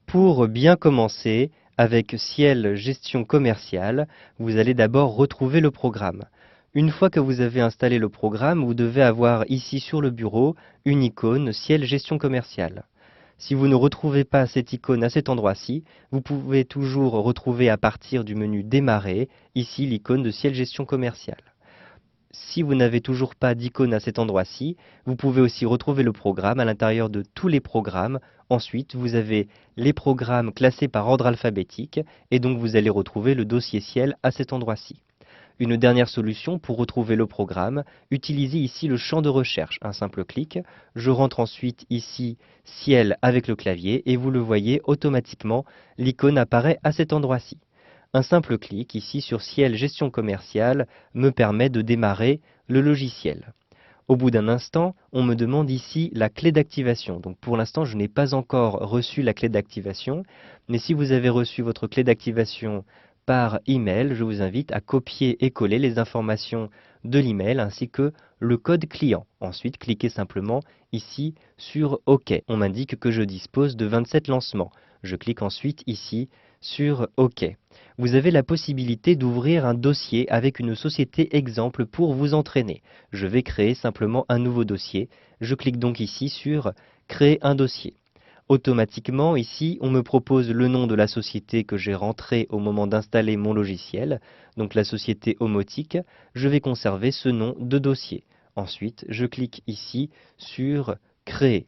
Pour bien commencer, avec Ciel Gestion Commerciale, vous allez d'abord retrouver le programme. Une fois que vous avez installé le programme, vous devez avoir ici sur le bureau une icône Ciel Gestion Commerciale. Si vous ne retrouvez pas cette icône à cet endroit-ci, vous pouvez toujours retrouver à partir du menu Démarrer, ici l'icône de Ciel Gestion Commerciale. Si vous n'avez toujours pas d'icône à cet endroit-ci, vous pouvez aussi retrouver le programme à l'intérieur de tous les programmes. Ensuite, vous avez les programmes classés par ordre alphabétique et donc vous allez retrouver le dossier Ciel à cet endroit-ci. Une dernière solution pour retrouver le programme, utilisez ici le champ de recherche. Un simple clic, je rentre ensuite ici Ciel avec le clavier et vous le voyez automatiquement, l'icône apparaît à cet endroit-ci. Un simple clic ici sur Ciel Gestion Commerciale me permet de démarrer le logiciel. Au bout d'un instant, on me demande ici la clé d'activation. Donc pour l'instant, je n'ai pas encore reçu la clé d'activation, mais si vous avez reçu votre clé d'activation par email, je vous invite à copier et coller les informations de l'email ainsi que le code client. Ensuite, cliquez simplement ici sur OK. On m'indique que je dispose de 27 lancements. Je clique ensuite ici sur OK. Vous avez la possibilité d'ouvrir un dossier avec une société exemple pour vous entraîner. Je vais créer simplement un nouveau dossier. Je clique donc ici sur Créer un dossier. Automatiquement, ici, on me propose le nom de la société que j'ai rentrée au moment d'installer mon logiciel, donc la société Omotique. Je vais conserver ce nom de dossier. Ensuite, je clique ici sur Créer.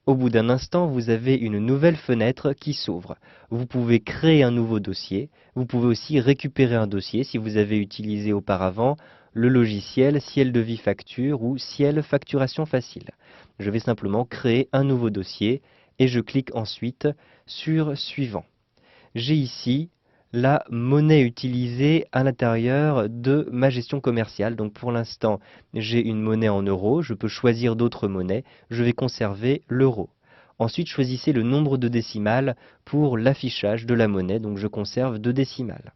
Au bout d'un instant, vous avez une nouvelle fenêtre qui s'ouvre. Vous pouvez créer un nouveau dossier. Vous pouvez aussi récupérer un dossier si vous avez utilisé auparavant le logiciel Ciel Devis Facture ou Ciel Facturation Facile. Je vais simplement créer un nouveau dossier et je clique ensuite sur Suivant. J'ai ici la monnaie utilisée à l'intérieur de ma gestion commerciale. Donc pour l'instant, j'ai une monnaie en euros, je peux choisir d'autres monnaies, je vais conserver l'euro. Ensuite, choisissez le nombre de décimales pour l'affichage de la monnaie, donc je conserve 2 décimales.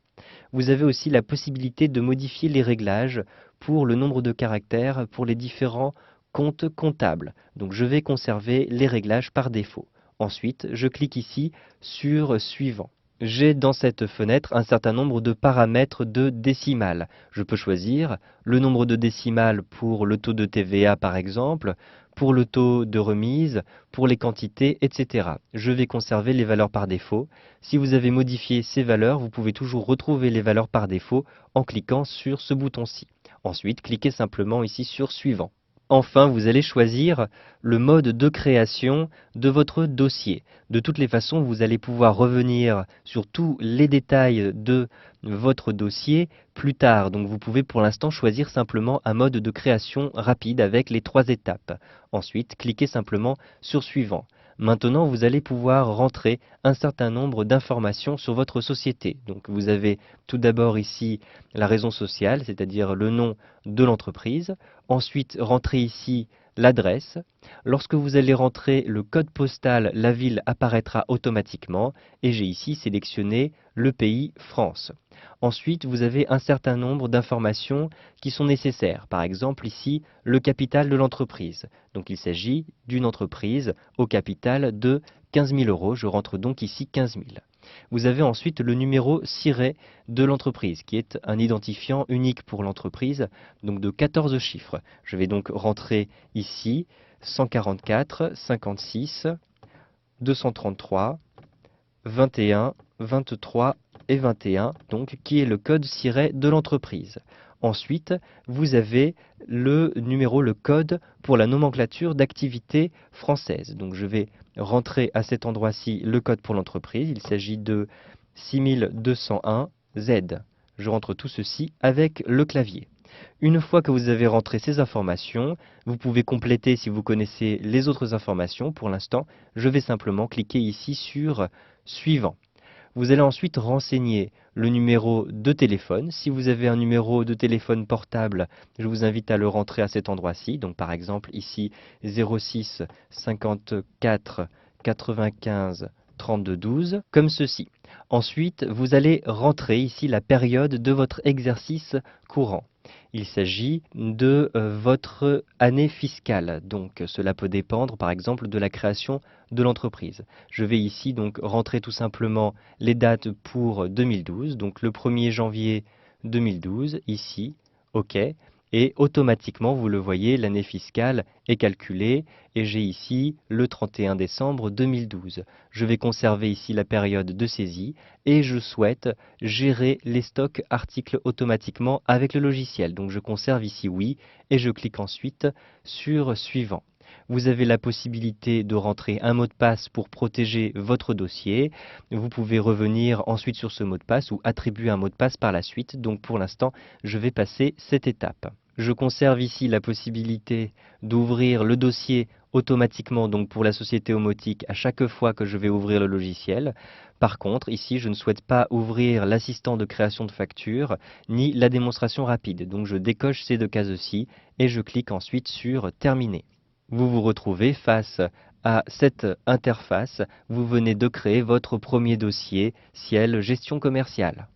Vous avez aussi la possibilité de modifier les réglages pour le nombre de caractères pour les différents comptes comptables. Donc je vais conserver les réglages par défaut. Ensuite, je clique ici sur Suivant. J'ai dans cette fenêtre un certain nombre de paramètres de décimales. Je peux choisir le nombre de décimales pour le taux de TVA par exemple, pour le taux de remise, pour les quantités, etc. Je vais conserver les valeurs par défaut. Si vous avez modifié ces valeurs, vous pouvez toujours retrouver les valeurs par défaut en cliquant sur ce bouton-ci. Ensuite, cliquez simplement ici sur Suivant. Enfin, vous allez choisir le mode de création de votre dossier. De toutes les façons, vous allez pouvoir revenir sur tous les détails de votre dossier plus tard. Donc vous pouvez pour l'instant choisir simplement un mode de création rapide avec les 3 étapes. Ensuite, cliquez simplement sur Suivant. Maintenant, vous allez pouvoir rentrer un certain nombre d'informations sur votre société. Donc vous avez tout d'abord ici la raison sociale, c'est-à-dire le nom de l'entreprise. Ensuite, rentrez ici l'adresse. Lorsque vous allez rentrer le code postal, la ville apparaîtra automatiquement et j'ai ici sélectionné le pays France. Ensuite, vous avez un certain nombre d'informations qui sont nécessaires. Par exemple, ici, le capital de l'entreprise. Donc il s'agit d'une entreprise au capital de 15 000 euros. Je rentre donc ici 15 000. Vous avez ensuite le numéro ciré de l'entreprise, qui est un identifiant unique pour l'entreprise, donc de 14 chiffres. Je vais donc rentrer ici 144, 56, 233, 21, 23 et 21, donc qui est le code ciré de l'entreprise. Ensuite, vous avez le numéro, le code pour la nomenclature d'activité française. Donc je vais rentrer à cet endroit-ci le code pour l'entreprise. Il s'agit de 6201 Z. Je rentre tout ceci avec le clavier. Une fois que vous avez rentré ces informations, vous pouvez compléter si vous connaissez les autres informations. Pour l'instant, je vais simplement cliquer ici sur Suivant. Vous allez ensuite renseigner le numéro de téléphone. Si vous avez un numéro de téléphone portable, je vous invite à le rentrer à cet endroit-ci. Donc par exemple ici 06 54 95 32 12, comme ceci. Ensuite, vous allez rentrer ici la période de votre exercice courant. Il s'agit de votre année fiscale. Donc cela peut dépendre par exemple de la création de l'entreprise. Je vais ici donc rentrer tout simplement les dates pour 2012. Donc le 1er janvier 2012, ici, OK. Et automatiquement, vous le voyez, l'année fiscale est calculée et j'ai ici le 31 décembre 2012. Je vais conserver ici la période de saisie et je souhaite gérer les stocks articles automatiquement avec le logiciel. Donc je conserve ici oui et je clique ensuite sur suivant. Vous avez la possibilité de rentrer un mot de passe pour protéger votre dossier. Vous pouvez revenir ensuite sur ce mot de passe ou attribuer un mot de passe par la suite. Donc pour l'instant, je vais passer cette étape. Je conserve ici la possibilité d'ouvrir le dossier automatiquement donc pour la société Omotic à chaque fois que je vais ouvrir le logiciel. Par contre, ici, je ne souhaite pas ouvrir l'assistant de création de facture ni la démonstration rapide. Donc je décoche ces deux cases-ci et je clique ensuite sur Terminer. Vous vous retrouvez face à cette interface. Vous venez de créer votre premier dossier Ciel Gestion commerciale.